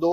2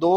2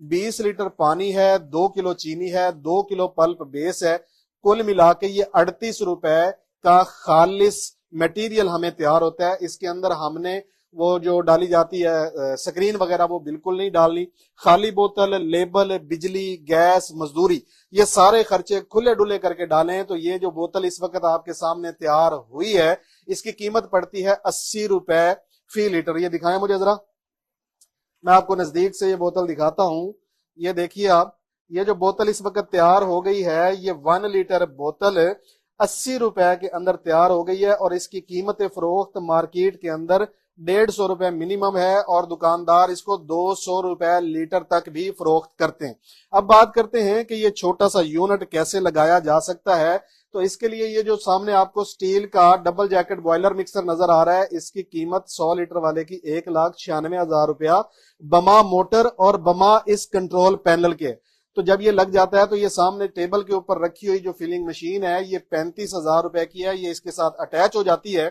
20 litre पानी है, 2 kilo चीनी है, 2 किलो पल्प बेस है, कुल मिला के ये 38 रुपए का खालिस मटेरियल हमें तैयार होता है। इसके अंदर हमने वो जो डाली जाती है स्क्रीन वगैरह वो बिल्कुल नहीं डालनी। खाली बोतल, लेबल, बिजली, गैस, मजदूरी, ये सारे खर्चे खुले डुले करके डालें तो ये जो बोतल इस वक्त आपके सामने तैयार हुई है इसकी कीमत पड़ती है 80 रुपए फी लीटर। ये दिखाएं मुझे जरा, मैं आपको नजदीक से ये बोतल दिखाता हूं। ये देखिए आप, ये जो बोतल इस वक्त तैयार हो गई है ये 1 लीटर बोतल 80 रुपए के अंदर तैयार हो गई है और इसकी कीमत फरोख्त मार्केट के अंदर 150 रुपए मिनिमम है और दुकानदार इसको 200 रुपए लीटर तक भी फरोख्त करते हैं। अब बात करते हैं कि ये छोटा सा यूनिट कैसे लगाया जा सकता है। तो इसके लिए ये जो सामने आपको स्टील का डबल जैकेट बॉयलर मिक्सर नजर आ रहा है, इसकी कीमत 100 लीटर वाले की 1,96,000 रुपया बमा मोटर और बमा इस कंट्रोल पैनल के। तो जब ये लग जाता है तो ये सामने टेबल के ऊपर रखी हुई जो फिलिंग मशीन है ये 35,000 रुपए की है, ये इसके साथ अटैच हो जाती है।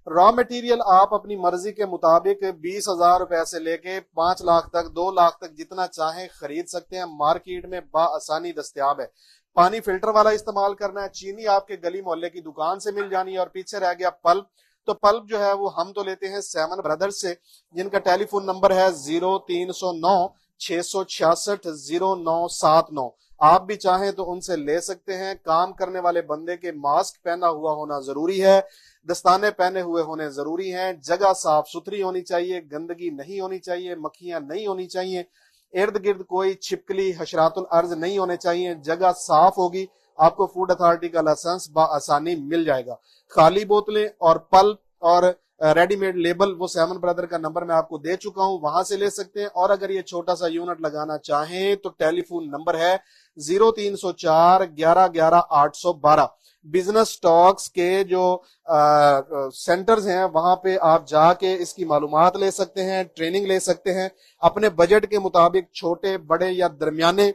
रॉ मटेरियल आप अपनी मर्जी के मुताबिक 20,000 रुपए से लेके 5 लाख तक, 2 लाख तक जितना चाहें खरीद सकते हैं, मार्केट में बाआसानी दस्तयाब है। पानी फिल्टर वाला इस्तेमाल करना है, चीनी आपके गली मोहल्ले की दुकान से मिल जानी है। और पीछे रह गया पल्प, तो पल्प जो है वो हम तो लेते हैं सेवन ब्रदर्स से, जिनका टेलीफोन नंबर है 0309 666 0979। आप भी चाहें तो उनसे ले सकते हैं। काम करने वाले बंदे के मास्क पहना हुआ होना जरूरी है, दस्ताने पहने हुए होने जरूरी हैं, जगह साफ सुथरी होनी चाहिए, गंदगी नहीं होनी चाहिए, मक्खियां नहीं होनी चाहिए, इर्द गिर्द कोई छिपकली हशरातुल अर्ज नहीं होने चाहिए, जगह साफ होगी, आपको फूड अथॉरिटी का लाइसेंस आसानी मिल जाएगा। खाली बोतलें और पल्प और रेडीमेड लेबल वो सेवन ब्रदर का नंबर मैं आपको दे चुका हूं, वहां से ले सकते हैं। और अगर ये छोटा सा यूनिट लगाना चाहें तो टेलीफोन नंबर है 0304 11 11 812। बिजनेस स्टॉक्स के जो सेंटर्स हैं वहां पे आप जाके इसकी मालूमात ले सकते हैं, ट्रेनिंग ले सकते हैं, अपने बजट के मुताबिक छोटे बड़े या दरमियाने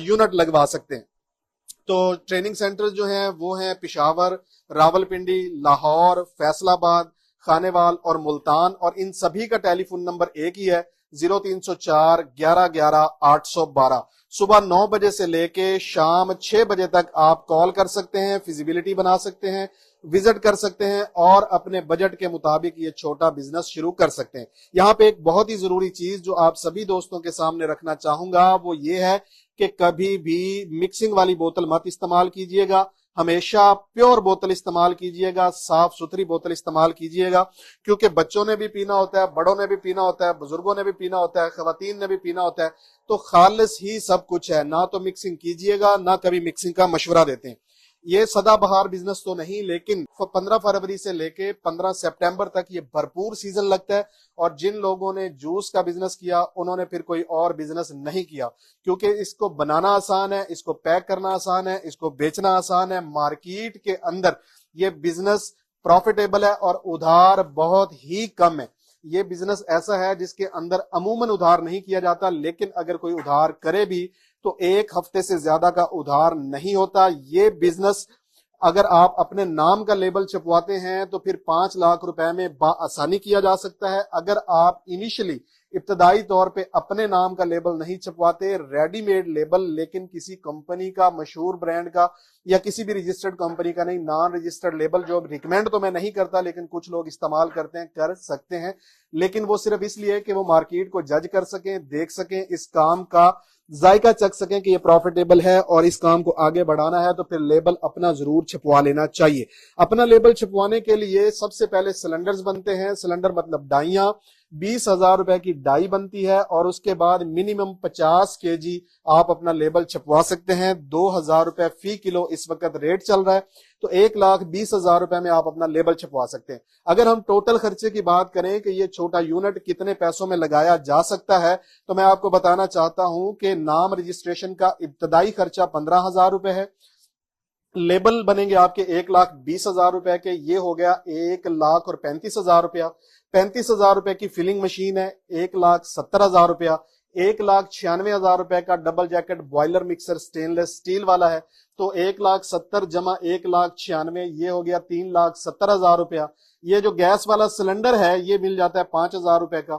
यूनिट लगवा सकते हैं। तो ट्रेनिंग सेंटर्स जो हैं वो हैं पिशावर, रावलपिंडी, लाहौर, फैसलाबाद, खानेवाल और मुल्तान। और इन सभी का टेलीफोन नंबर एक ही है 0304 11 11 812। सुबह 9 बजे से लेके शाम 6 बजे तक आप कॉल कर सकते हैं, फिजिबिलिटी बना सकते हैं, विजिट कर सकते हैं और अपने बजट के मुताबिक ये छोटा बिजनेस शुरू कर सकते हैं। यहाँ पे एक बहुत ही जरूरी चीज जो आप सभी दोस्तों के सामने रखना चाहूंगा वो ये है कि कभी भी मिक्सिंग वाली बोतल मत इस्तेमाल कीजिएगा, हमेशा प्योर बोतल इस्तेमाल कीजिएगा, साफ सुथरी बोतल इस्तेमाल कीजिएगा, क्योंकि बच्चों ने भी पीना होता है, बड़ों ने भी पीना होता है, बुजुर्गों ने भी पीना होता है, खवातीन ने भी पीना होता है। तो खालिस ही सब कुछ है, ना तो मिक्सिंग कीजिएगा ना कभी मिक्सिंग का मशवरा देते हैं। ये सदाबहार बिजनेस तो नहीं, लेकिन 15 फरवरी से लेके 15 सितंबर तक ये भरपूर सीजन लगता है। और जिन लोगों ने जूस का बिजनेस किया उन्होंने फिर कोई और बिजनेस नहीं किया, क्योंकि इसको बनाना आसान है, इसको पैक करना आसान है, इसको बेचना आसान है। मार्केट के अंदर ये बिजनेस प्रॉफिटेबल है और उधार बहुत ही कम है। ये बिजनेस ऐसा है जिसके अंदर अमूमन उधार नहीं किया जाता, लेकिन अगर कोई उधार करे भी तो 1 हफ्ते से ज्यादा का उधार नहीं होता। ये बिजनेस अगर आप अपने नाम का लेबल छपवाते हैं तो फिर 5 लाख रुपए में बाआसानी किया जा सकता है। अगर आप इनिशियली इब्तदाई तौर पे अपने नाम का लेबल नहीं छपवाते, रेडीमेड लेबल, लेकिन किसी कंपनी का, मशहूर ब्रांड का या किसी भी रजिस्टर्ड कंपनी का नहीं, नॉन रजिस्टर्ड लेबल, जो रिकमेंड तो मैं नहीं करता लेकिन कुछ लोग इस्तेमाल करते हैं, कर सकते हैं, लेकिन वो सिर्फ इसलिए कि वो मार्केट को जज कर सकें, देख सकें, इस काम का जायका चख सकें कि ये प्रॉफिटेबल है और इस काम को आगे बढ़ाना है, तो फिर लेबल अपना जरूर छपवा लेना चाहिए। अपना लेबल छपवाने के लिए सबसे पहले सिलेंडर्स बनते हैं। सिलेंडर मतलब डाइयां, 20,000 रुपए की डाई बनती है और उसके बाद मिनिमम 50 केजी आप अपना लेबल छपवा सकते हैं। 2,000 रुपए फी किलो इस वक्त रेट चल रहा है, तो 1,20,000 रुपए में आप अपना लेबल छपवा सकते हैं। अगर हम टोटल खर्चे की बात करें कि ये छोटा यूनिट कितने पैसों में लगाया जा सकता है, तो मैं आपको बताना चाहता हूं कि नाम रजिस्ट्रेशन का इब्तदाई खर्चा 15,000 रुपए है। लेबल बनेंगे आपके 1,20,000 रुपए के, ये हो गया 1,35,000 रुपया। 35,000 रुपए की फिलिंग मशीन है, 1,70,000 रुपया। 1,96,000 रुपए का double jacket boiler mixer stainless steel वाला है, तो 1,70,000 जमा 1,96,000 ये हो गया 3,70,000 रुपया। ये जो गैस वाला सिलेंडर है ये मिल जाता है 5,000 रुपए का।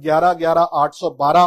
11 11 812۔